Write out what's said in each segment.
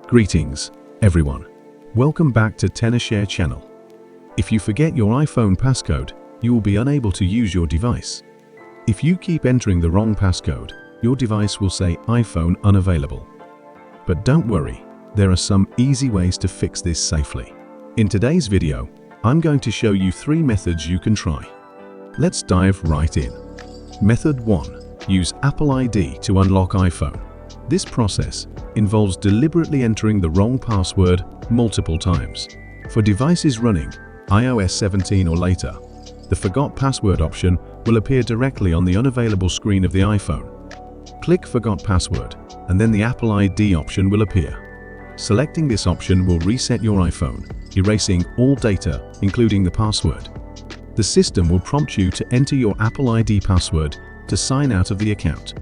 Greetings, everyone. Welcome back to Tenorshare channel. If you forget your iPhone passcode, you will be unable to use your device. If you keep entering the wrong passcode, your device will say iPhone unavailable. But don't worry, there are some easy ways to fix this safely. In today's video, I'm going to show you 3 methods you can try. Let's dive right in. Method 1. Use Apple ID to unlock iPhone. This process involves deliberately entering the wrong password multiple times. For devices running iOS 17 or later, the Forgot Password option will appear directly on the unavailable screen of the iPhone. Click Forgot Password, and then the Apple ID option will appear. Selecting this option will reset your iPhone, erasing all data, including the password. The system will prompt you to enter your Apple ID password to sign out of the account.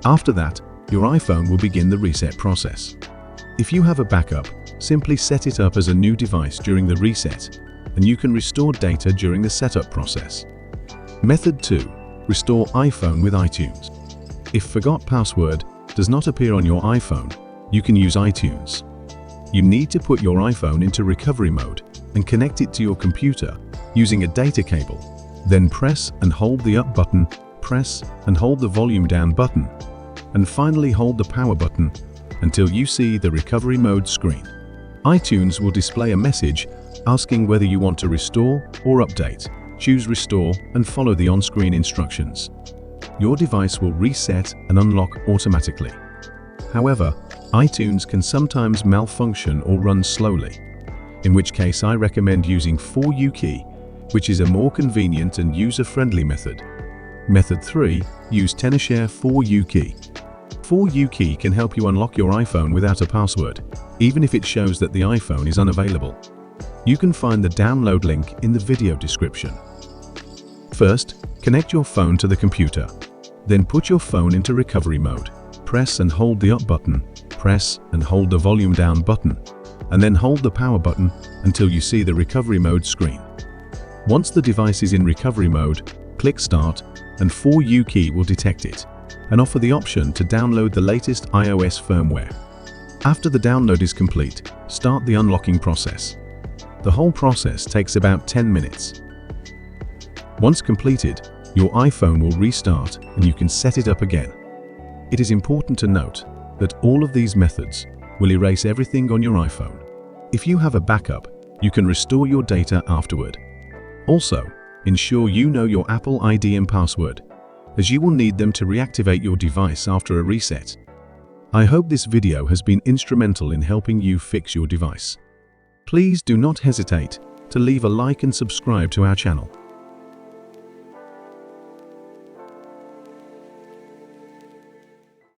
After that, your iPhone will begin the reset process. If you have a backup, simply set it up as a new device during the reset, and you can restore data during the setup process. Method 2. Restore iPhone with iTunes. If Forgot Password does not appear on your iPhone, you can use iTunes. You need to put your iPhone into recovery mode and connect it to your computer using a data cable. Then press and hold the up button, press and hold the volume down button, and finally hold the power button until you see the recovery mode screen. iTunes will display a message asking whether you want to restore or update. Choose Restore and follow the on-screen instructions. Your device will reset and unlock automatically. However, iTunes can sometimes malfunction or run slowly, in which case I recommend using 4U-key, which is a more convenient and user-friendly method. Method 3. Use Tenorshare 4U-key. 4U-key can help you unlock your iPhone without a password, even if it shows that the iPhone is unavailable. You can find the download link in the video description. First, connect your phone to the computer. Then put your phone into recovery mode. Press and hold the up button, press and hold the volume down button, and then hold the power button until you see the recovery mode screen. Once the device is in recovery mode, click Start, and 4U-key will detect it and offer the option to download the latest iOS firmware. After the download is complete, start the unlocking process. The whole process takes about 10 minutes. Once completed, your iPhone will restart and you can set it up again. It is important to note that all of these methods will erase everything on your iPhone. If you have a backup, you can restore your data afterward. Also, ensure you know your Apple ID and password, as you will need them to reactivate your device after a reset. I hope this video has been instrumental in helping you fix your device. Please do not hesitate to leave a like and subscribe to our channel.